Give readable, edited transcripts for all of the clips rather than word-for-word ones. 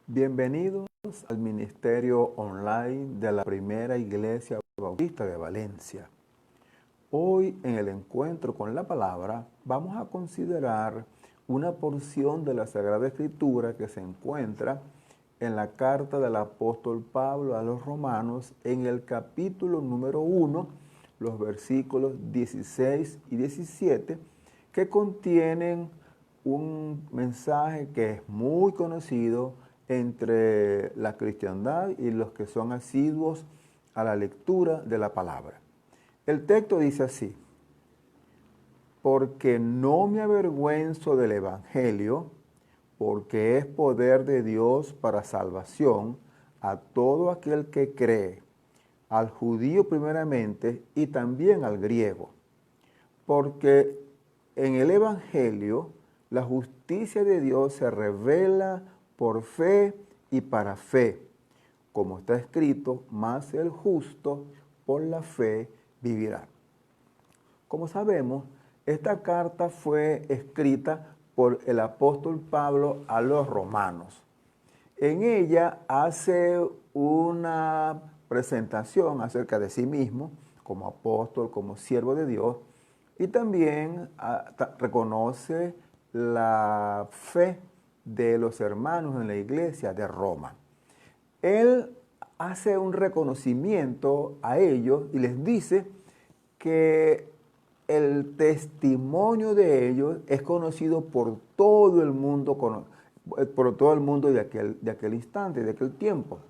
Bienvenidos al Ministerio Online de la Primera Iglesia Bautista de Valencia. Hoy en el encuentro con la palabra vamos a considerar una porción de la Sagrada Escritura que se encuentra en la carta del apóstol Pablo a los Romanos en el capítulo número 1, los versículos 16 y 17, que contienen un mensaje que es muy conocido entre la cristiandad y los que son asiduos a la lectura de la palabra. El texto dice así: porque no me avergüenzo del Evangelio, porque es poder de Dios para salvación a todo aquel que cree, al judío primeramente y también al griego. Porque en el Evangelio la justicia de Dios se revela por fe y para fe, como está escrito, mas el justo por la fe vivirá. Como sabemos, esta carta fue escrita por el apóstol Pablo a los romanos. En ella hace una presentación acerca de sí mismo como apóstol, como siervo de Dios, y también reconoce la fe de los hermanos en la iglesia de Roma. Él hace un reconocimiento a ellos y les dice que el testimonio de ellos es conocido por todo el mundo, de aquel instante, de aquel tiempo.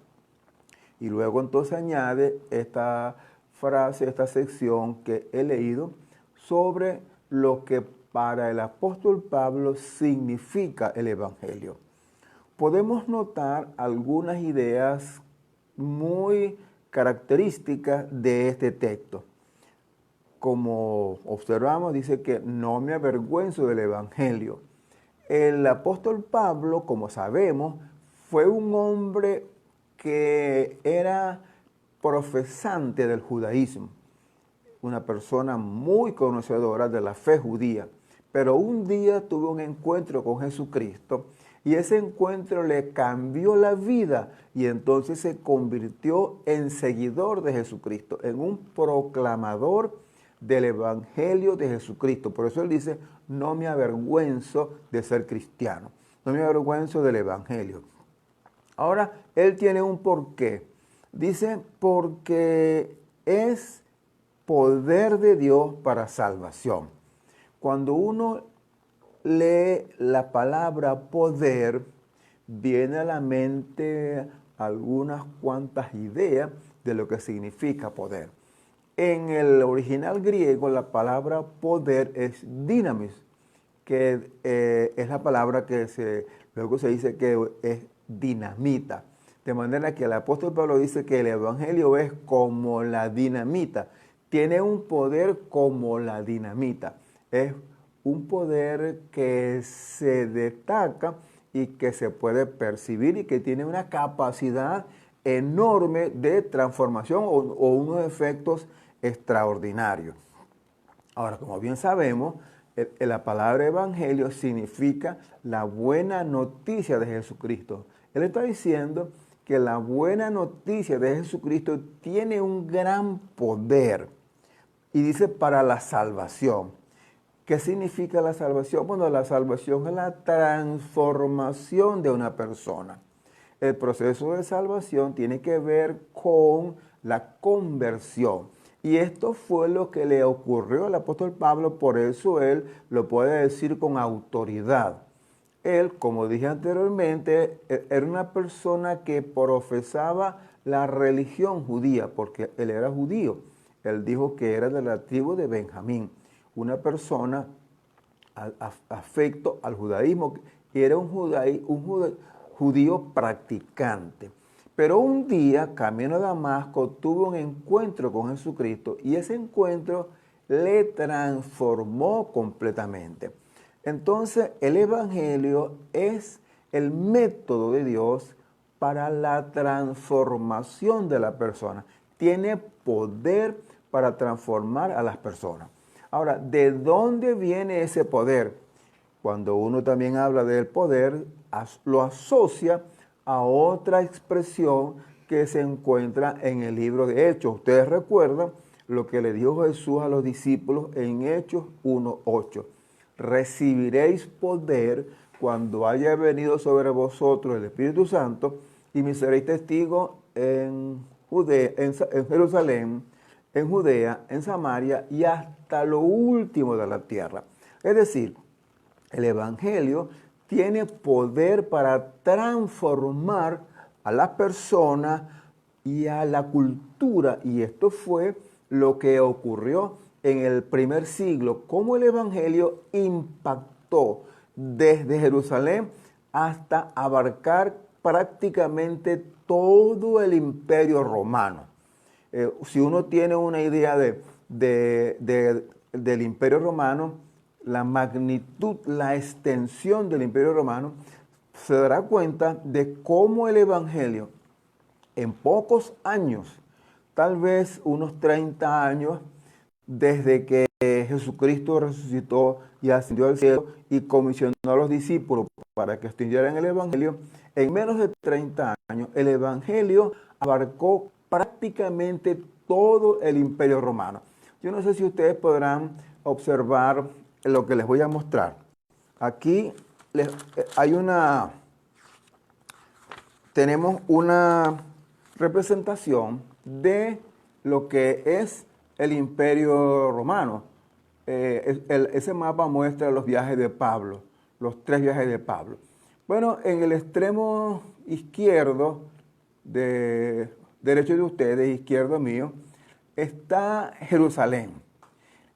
Y luego entonces añade esta frase, esta sección que he leído sobre lo que para el apóstol Pablo significa el Evangelio. Podemos notar algunas ideas muy características de este texto. Como observamos, dice que no me avergüenzo del Evangelio. El apóstol Pablo, como sabemos, fue un hombre que era profesante del judaísmo, una persona muy conocedora de la fe judía, pero un día tuvo un encuentro con Jesucristo y ese encuentro le cambió la vida y entonces se convirtió en seguidor de Jesucristo, en un proclamador del Evangelio de Jesucristo. Por eso él dice, no me avergüenzo de ser cristiano, no me avergüenzo del Evangelio. Ahora, él tiene un porqué. Dice, porque es poder de Dios para salvación. Cuando uno lee la palabra poder, viene a la mente algunas cuantas ideas de lo que significa poder. En el original griego, la palabra poder es dynamis, que es la palabra que luego se dice que es dinamita. De manera que el apóstol Pablo dice que el Evangelio es como la dinamita. Tiene un poder como la dinamita. Es un poder que se destaca y que se puede percibir y que tiene una capacidad enorme de transformación o unos efectos extraordinarios. Ahora, como bien sabemos, la palabra evangelio significa la buena noticia de Jesucristo. Él está diciendo que la buena noticia de Jesucristo tiene un gran poder. Y dice para la salvación. ¿Qué significa la salvación? Bueno, la salvación es la transformación de una persona. El proceso de salvación tiene que ver con la conversión. Y esto fue lo que le ocurrió al apóstol Pablo, por eso él lo puede decir con autoridad. Él, como dije anteriormente, era una persona que profesaba la religión judía, porque él era judío. Él dijo que era de la tribu de Benjamín, una persona afecto al judaísmo, y era un judío practicante. Pero un día, camino a Damasco, tuvo un encuentro con Jesucristo y ese encuentro le transformó completamente. Entonces, el Evangelio es el método de Dios para la transformación de la persona. Tiene poder para transformar a las personas. Ahora, ¿de dónde viene ese poder? Cuando uno también habla del poder, lo asocia a otra expresión que se encuentra en el libro de Hechos. Ustedes recuerdan lo que le dijo Jesús a los discípulos en Hechos 1:8. Recibiréis poder cuando haya venido sobre vosotros el Espíritu Santo y me seréis testigos en Judea, en Jerusalén, en Judea, en Samaria y hasta lo último de la tierra. Es decir, el Evangelio tiene poder para transformar a las personas y a la cultura. Y esto fue lo que ocurrió en el primer siglo, cómo el Evangelio impactó desde Jerusalén hasta abarcar prácticamente todo el imperio romano. Si uno tiene una idea del imperio romano, la magnitud, la extensión del imperio romano, se dará cuenta de cómo el Evangelio en pocos años, tal vez unos 30 años, desde que Jesucristo resucitó y ascendió al cielo y comisionó a los discípulos para que extendieran el Evangelio, en menos de 30 años el Evangelio abarcó prácticamente todo el imperio romano. Yo no sé si ustedes podrán observar lo que les voy a mostrar. Aquí tenemos una representación de lo que es el imperio romano. Ese mapa muestra los viajes de Pablo, los 3 viajes de Pablo. Bueno, en el extremo izquierdo, derecho de ustedes, izquierdo mío, está Jerusalén.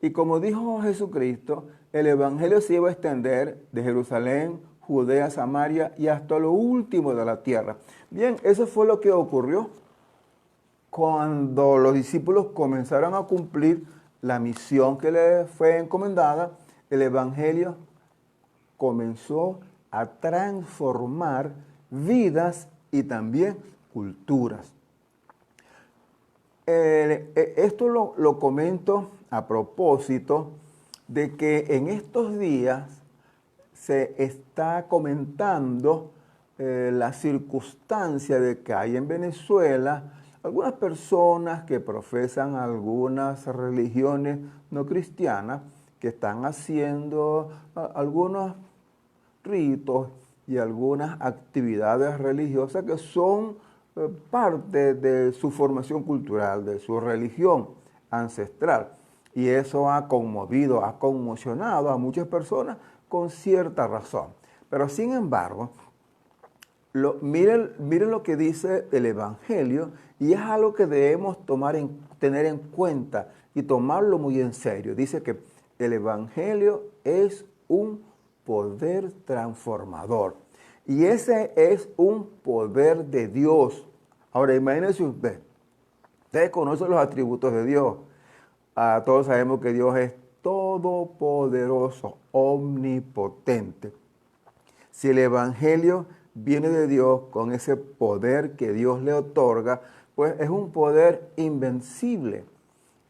Y como dijo Jesucristo, el Evangelio se iba a extender de Jerusalén, Judea, Samaria y hasta lo último de la tierra. Bien, eso fue lo que ocurrió cuando los discípulos comenzaron a cumplir la misión que les fue encomendada. El Evangelio comenzó a transformar vidas y también culturas. Esto lo comento a propósito de que en estos días se está comentando la circunstancia de que hay en Venezuela algunas personas que profesan algunas religiones no cristianas que están haciendo algunos ritos y algunas actividades religiosas que son parte de su formación cultural, de su religión ancestral. Y eso ha conmovido, ha conmocionado a muchas personas con cierta razón. Pero sin embargo, miren lo que dice el Evangelio y es algo que debemos tener en cuenta y tomarlo muy en serio. Dice que el Evangelio es un poder transformador y ese es un poder de Dios. Ahora imagínense ustedes conocen los atributos de Dios. Todos sabemos que Dios es todopoderoso, omnipotente. Si el Evangelio viene de Dios con ese poder que Dios le otorga, pues es un poder invencible.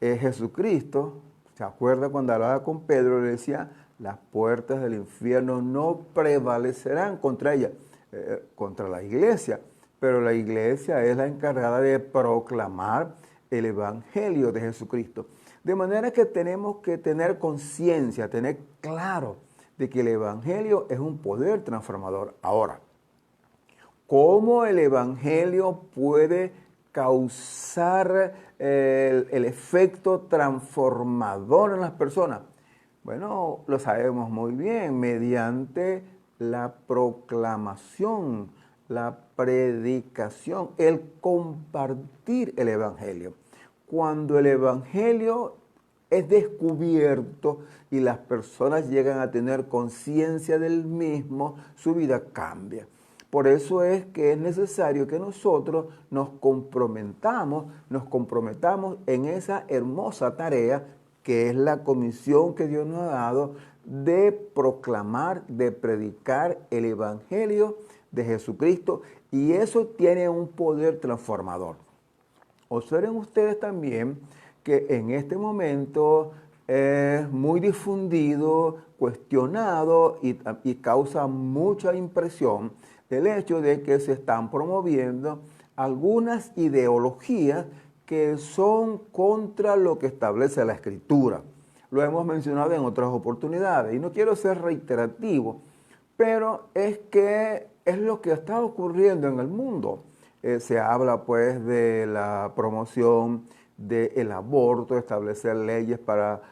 Jesucristo, ¿se acuerda cuando hablaba con Pedro? Le decía, las puertas del infierno no prevalecerán contra ella, contra la iglesia. Pero la iglesia es la encargada de proclamar el Evangelio de Jesucristo. De manera que tenemos que tener conciencia, tener claro de que el Evangelio es un poder transformador. Ahora, ¿cómo el Evangelio puede causar el efecto transformador en las personas? Bueno, lo sabemos muy bien, mediante la proclamación, la predicación, el compartir el Evangelio. Cuando el Evangelio es descubierto y las personas llegan a tener conciencia del mismo, su vida cambia. Por eso es que es necesario que nosotros nos comprometamos en esa hermosa tarea que es la comisión que Dios nos ha dado de proclamar, de predicar el Evangelio de Jesucristo, y eso tiene un poder transformador. Observen ustedes también que en este momento es muy difundido cuestionado y causa mucha impresión el hecho de que se están promoviendo algunas ideologías que son contra lo que establece la Escritura. Lo hemos mencionado en otras oportunidades y no quiero ser reiterativo, pero es que es lo que está ocurriendo en el mundo. Se habla pues de la promoción del aborto, establecer leyes para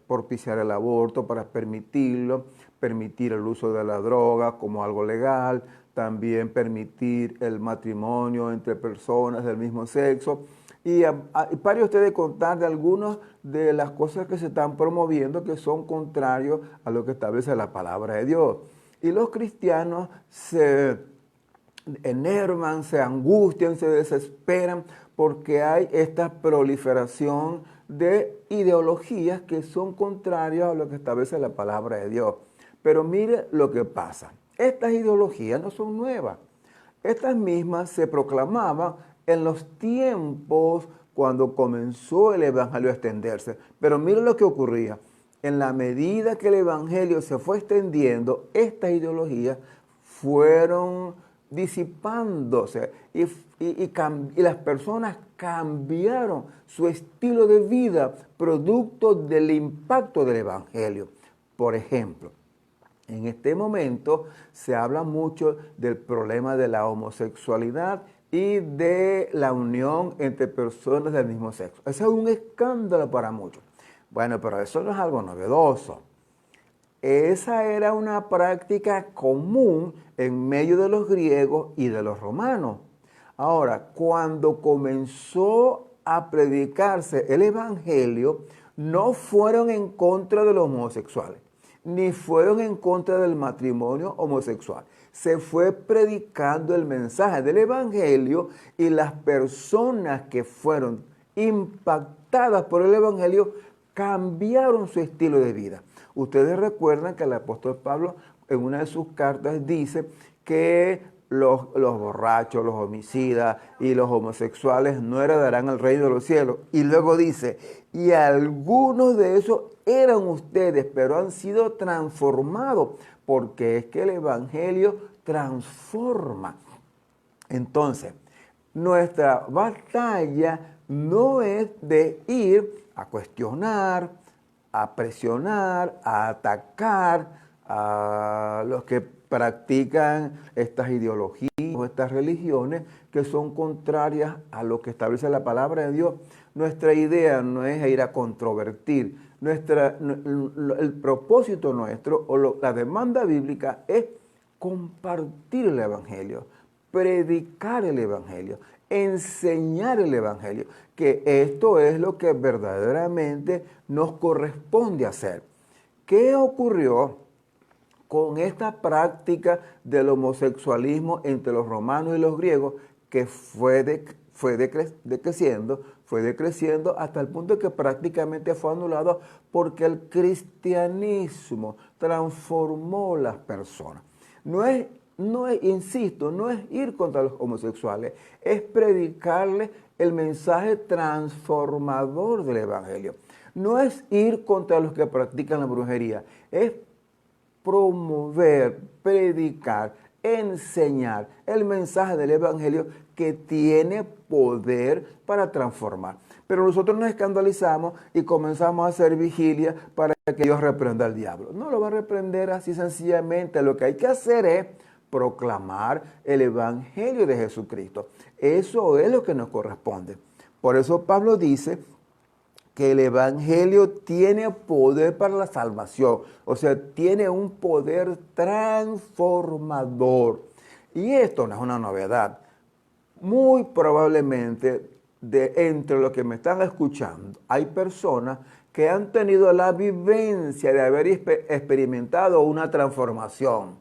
propiciar el aborto, para permitirlo, permitir el uso de la droga como algo legal, también permitir el matrimonio entre personas del mismo sexo. Y pare usted de contar de algunas de las cosas que se están promoviendo que son contrarios a lo que establece la palabra de Dios. Y los cristianos se enervan, se angustian, se desesperan porque hay esta proliferación de ideologías que son contrarias a lo que establece la palabra de Dios. Pero mire lo que pasa. Estas ideologías no son nuevas. Estas mismas se proclamaban en los tiempos cuando comenzó el evangelio a extenderse. Pero mire lo que ocurría. En la medida que el evangelio se fue extendiendo, estas ideologías fueron disipándose y las personas cambiaron su estilo de vida producto del impacto del evangelio. Por ejemplo, en este momento se habla mucho del problema de la homosexualidad y de la unión entre personas del mismo sexo. Eso es un escándalo para muchos. Bueno, pero eso no es algo novedoso. Esa era una práctica común en medio de los griegos y de los romanos. Ahora, cuando comenzó a predicarse el evangelio, no fueron en contra de los homosexuales, ni fueron en contra del matrimonio homosexual. Se fue predicando el mensaje del evangelio y las personas que fueron impactadas por el evangelio cambiaron su estilo de vida. Ustedes recuerdan que el apóstol Pablo en una de sus cartas dice que los borrachos, los homicidas y los homosexuales no heredarán el reino de los cielos. Y luego dice, y algunos de esos eran ustedes, pero han sido transformados, porque es que el evangelio transforma. Entonces, nuestra batalla no es de ir a cuestionar, a presionar, a atacar a los que practican estas ideologías o estas religiones que son contrarias a lo que establece la palabra de Dios. Nuestra idea no es ir a controvertir. El propósito nuestro o la demanda bíblica es compartir el evangelio, predicar el evangelio, enseñar el evangelio, que esto es lo que verdaderamente nos corresponde hacer. ¿Qué ocurrió con esta práctica del homosexualismo entre los romanos y los griegos que fue decreciendo hasta el punto que prácticamente fue anulado porque el cristianismo transformó las personas? Insisto, no es ir contra los homosexuales, es predicarles el mensaje transformador del evangelio. No es ir contra los que practican la brujería, es promover, predicar, enseñar el mensaje del evangelio que tiene poder para transformar. Pero nosotros nos escandalizamos y comenzamos a hacer vigilia para que Dios reprenda al diablo. No lo va a reprender así sencillamente. Lo que hay que hacer es proclamar el evangelio de Jesucristo. Eso es lo que nos corresponde. Por eso Pablo dice que el evangelio tiene poder para la salvación, o sea, tiene un poder transformador. Y esto no es una novedad. Muy probablemente entre los que me están escuchando hay personas que han tenido la vivencia de haber experimentado una transformación,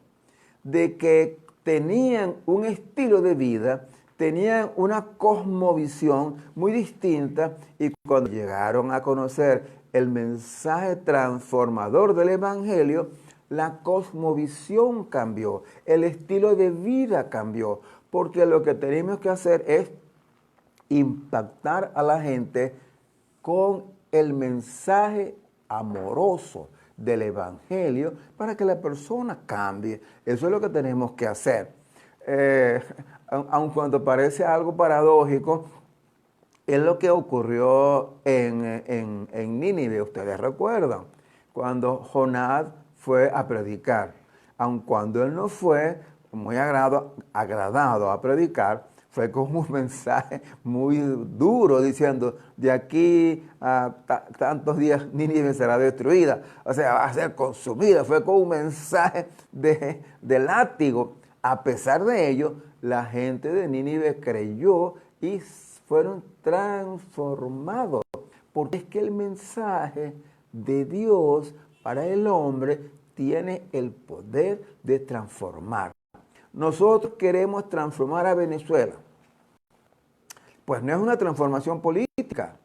de que tenían un estilo de vida, tenían una cosmovisión muy distinta y cuando llegaron a conocer el mensaje transformador del evangelio, la cosmovisión cambió, el estilo de vida cambió, porque lo que tenemos que hacer es impactar a la gente con el mensaje amoroso, del Evangelio para que la persona cambie. Eso es lo que tenemos que hacer. Aun cuando parece algo paradójico, es lo que ocurrió en Nínive, ustedes recuerdan, cuando Jonás fue a predicar. Aun cuando él no fue muy agradado a predicar, fue con un mensaje muy duro diciendo, de aquí a tantos días Nínive será destruida, o sea, va a ser consumida. Fue con un mensaje de látigo. A pesar de ello, la gente de Nínive creyó y fueron transformados, porque es que el mensaje de Dios para el hombre tiene el poder de transformar. Nosotros queremos transformar a Venezuela. Pues no es una transformación política.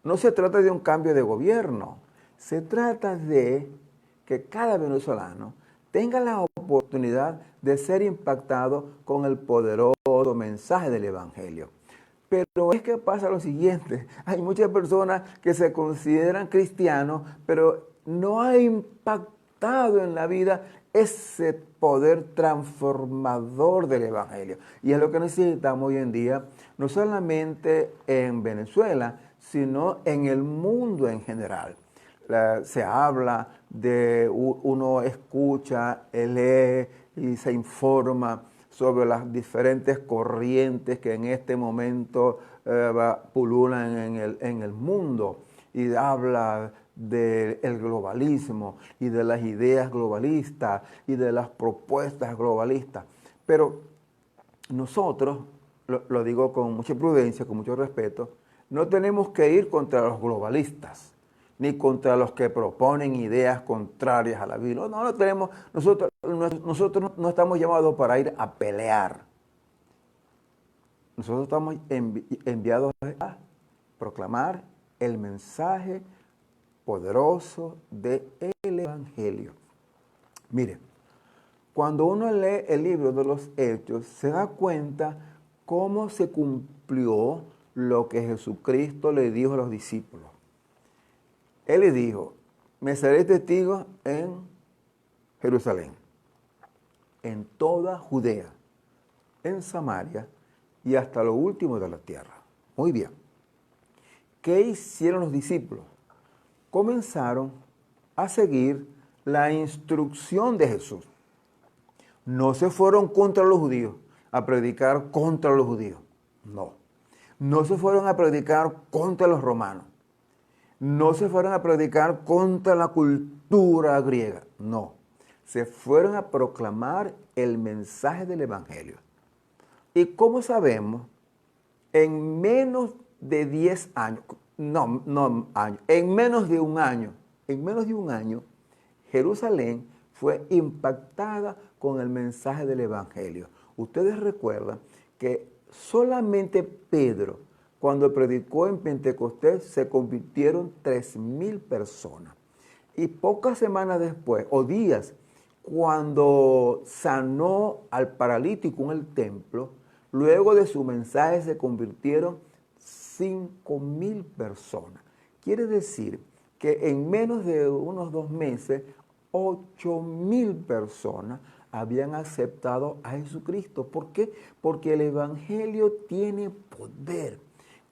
No se trata de un cambio de gobierno. Se trata de que cada venezolano tenga la oportunidad de ser impactado con el poderoso mensaje del Evangelio. Pero es que pasa lo siguiente, hay muchas personas que se consideran cristianos, pero no ha impactado en la vida ese poder transformador del Evangelio. Y es lo que necesitamos hoy en día, no solamente en Venezuela, sino en el mundo en general. Se habla de, uno escucha, lee y se informa sobre las diferentes corrientes que en este momento pululan en el mundo, y habla del globalismo y de las ideas globalistas y de las propuestas globalistas. Pero nosotros, lo digo con mucha prudencia, con mucho respeto, no tenemos que ir contra los globalistas ni contra los que proponen ideas contrarias a la Biblia. No tenemos, nosotros no estamos llamados para ir a pelear. Nosotros estamos enviados a proclamar el mensaje poderoso del Evangelio. Mire, cuando uno lee el libro de los Hechos, se da cuenta cómo se cumplió lo que Jesucristo le dijo a los discípulos. Él les dijo, me seré testigo en Jerusalén, en toda Judea, en Samaria y hasta lo último de la tierra. Muy bien. ¿Qué hicieron los discípulos? Comenzaron a seguir la instrucción de Jesús. No se fueron contra los judíos a predicar contra los judíos. No. No se fueron a predicar contra los romanos. No se fueron a predicar contra la cultura griega, no. Se fueron a proclamar el mensaje del Evangelio. Y como sabemos, en menos de 10 años, en menos de un año, Jerusalén fue impactada con el mensaje del Evangelio. Ustedes recuerdan que solamente Pedro, cuando predicó en Pentecostés, se convirtieron 3,000 personas. Y pocas semanas después, o días, cuando sanó al paralítico en el templo, luego de su mensaje se convirtieron 5,000 personas. Quiere decir que en menos de unos 2 meses, 8,000 personas habían aceptado a Jesucristo. ¿Por qué? Porque el Evangelio tiene poder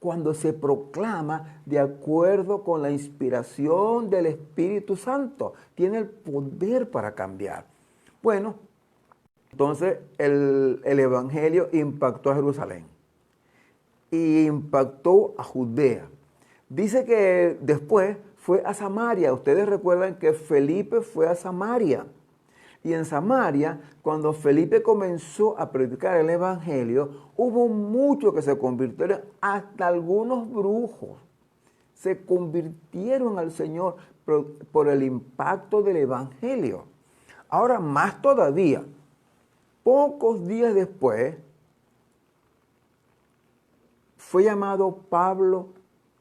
cuando se proclama de acuerdo con la inspiración del Espíritu Santo. Tiene el poder para cambiar. Bueno, entonces el Evangelio impactó a Jerusalén y impactó a Judea. Dice que después fue a Samaria. Ustedes recuerdan que Felipe fue a Samaria. Y en Samaria, cuando Felipe comenzó a predicar el Evangelio, hubo muchos que se convirtieron, hasta algunos brujos se convirtieron al Señor por el impacto del Evangelio. Ahora, más todavía, pocos días después, fue llamado Pablo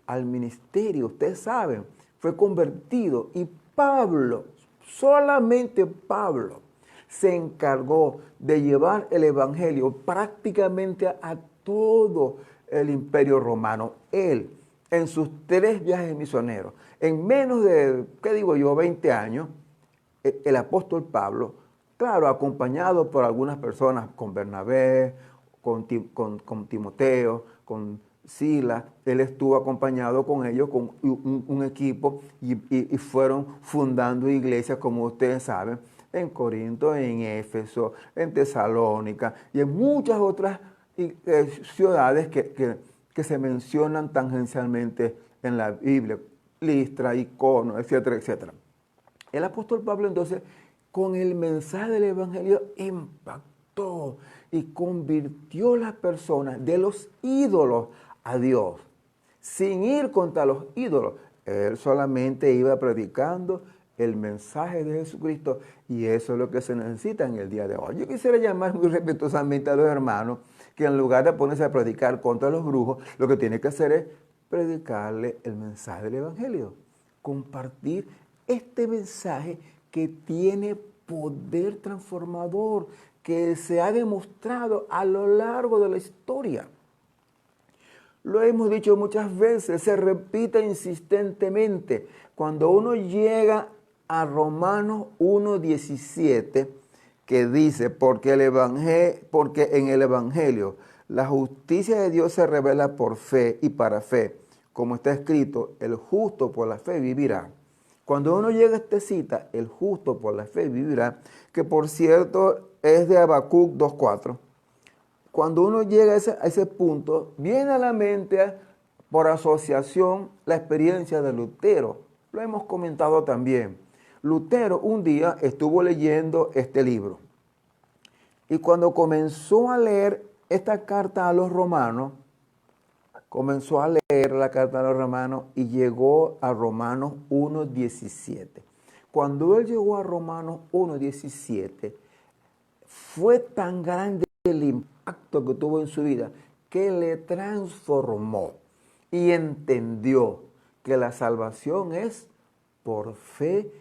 al ministerio. Ustedes saben, fue convertido, y Pablo, solamente Pablo, se encargó de llevar el Evangelio prácticamente a todo el Imperio Romano. Él, en sus 3 viajes misioneros, En menos de, ¿qué digo yo?, 20 años, el apóstol Pablo, claro, acompañado por algunas personas, con Bernabé, con Timoteo, con Silas, él estuvo acompañado con ellos, con un equipo, y fueron fundando iglesias, como ustedes saben, en Corinto, en Éfeso, en Tesalónica y en muchas otras ciudades que se mencionan tangencialmente en la Biblia, Listra, Icono, etcétera, etcétera. El apóstol Pablo entonces, con el mensaje del Evangelio, impactó y convirtió las personas de los ídolos a Dios, sin ir contra los ídolos. Él solamente iba predicando el mensaje de Jesucristo, y eso es lo que se necesita en el día de hoy. Yo quisiera llamar muy respetuosamente a los hermanos que, en lugar de ponerse a predicar contra los brujos, lo que tiene que hacer es predicarle el mensaje del Evangelio, compartir este mensaje que tiene poder transformador, que se ha demostrado a lo largo de la historia. Lo hemos dicho muchas veces, se repite insistentemente. Cuando uno llega a Romanos 1:17, que dice, porque en el Evangelio la justicia de Dios se revela por fe y para fe, como está escrito, el justo por la fe vivirá. Cuando uno llega a esta cita, el justo por la fe vivirá, que por cierto es de Habacuc 2:4. Cuando uno llega a ese punto, viene a la mente por asociación la experiencia de Lutero. Lo hemos comentado también. Lutero un día estuvo leyendo este libro, y cuando comenzó a leer esta carta a los romanos, comenzó a leer la carta a los romanos y llegó a Romanos 1:17. Cuando él llegó a Romanos 1:17, fue tan grande el impacto que tuvo en su vida que le transformó y entendió que la salvación es por fe,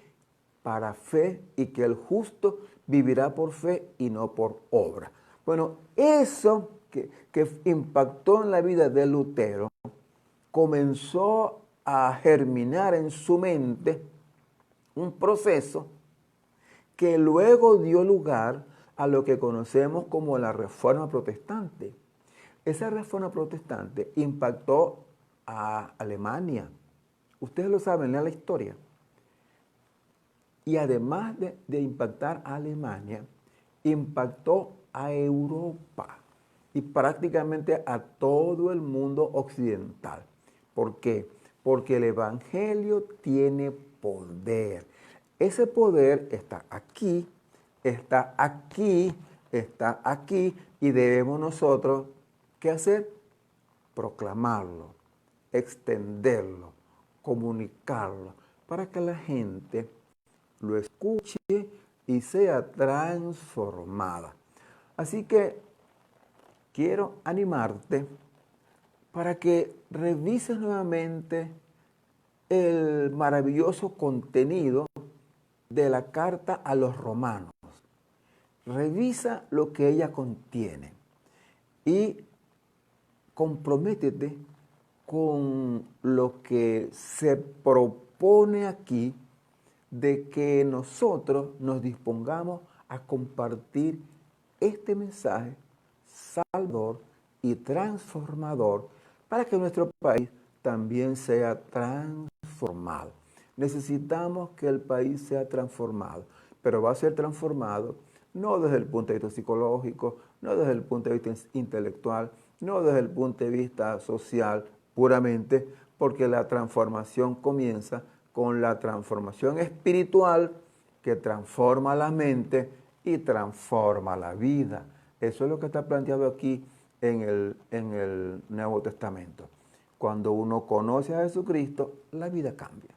para fe, y que el justo vivirá por fe y no por obra. Bueno, eso que impactó en la vida de Lutero comenzó a germinar en su mente un proceso que luego dio lugar a lo que conocemos como la Reforma Protestante. Esa Reforma Protestante impactó a Alemania. Ustedes lo saben, lean la historia. Y además de impactar a Alemania, impactó a Europa y prácticamente a todo el mundo occidental. ¿Por qué? Porque el Evangelio tiene poder. Ese poder está aquí, está aquí, está aquí, y debemos nosotros, ¿qué hacer? Proclamarlo, extenderlo, comunicarlo, para que la gente lo escuche y sea transformada. Así que quiero animarte para que revises nuevamente el maravilloso contenido de la carta a los romanos. Revisa lo que ella contiene y comprométete con lo que se propone aquí, de que nosotros nos dispongamos a compartir este mensaje salvador y transformador para que nuestro país también sea transformado. Necesitamos que el país sea transformado, pero va a ser transformado no desde el punto de vista psicológico, no desde el punto de vista intelectual, no desde el punto de vista social puramente, porque la transformación comienza con la transformación espiritual, que transforma la mente y transforma la vida. Eso es lo que está planteado aquí en el Nuevo Testamento. Cuando uno conoce a Jesucristo, la vida cambia.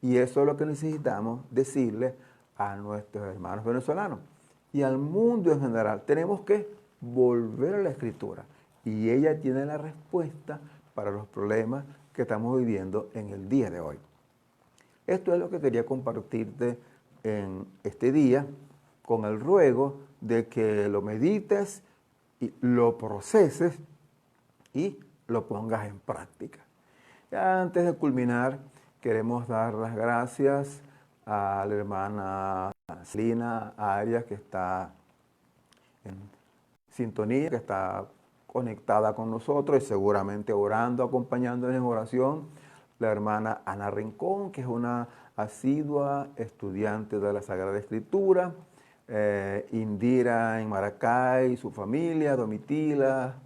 Y eso es lo que necesitamos decirle a nuestros hermanos venezolanos y al mundo en general. Tenemos que volver a la Escritura, y ella tiene la respuesta para los problemas que estamos viviendo en el día de hoy. Esto es lo que quería compartirte en este día, con el ruego de que lo medites y lo proceses y lo pongas en práctica. Ya antes de culminar, Queremos dar las gracias a la hermana Celina Arias, que está en sintonía, que está conectada con nosotros y seguramente orando, acompañándonos en oración. La hermana Ana Rincón, que es una asidua estudiante de la Sagrada Escritura. Indira en Maracay, su familia, Domitila,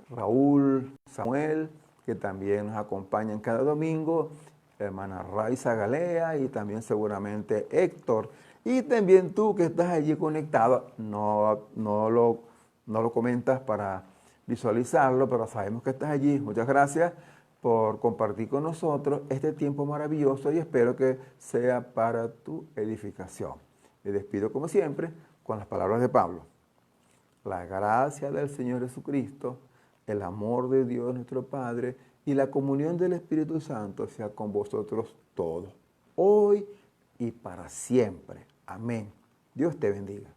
Raúl, Samuel, que también nos acompañan cada domingo, la hermana Raiza Galea y también seguramente Héctor. Y también tú que estás allí conectado, no lo comentas para visualizarlo, pero sabemos que estás allí. Muchas gracias por compartir con nosotros este tiempo maravilloso y espero que sea para tu edificación. Me despido como siempre con las palabras de Pablo. La gracia del Señor Jesucristo, el amor de Dios nuestro Padre y la comunión del Espíritu Santo sea con vosotros todos, hoy y para siempre. Amén. Dios te bendiga.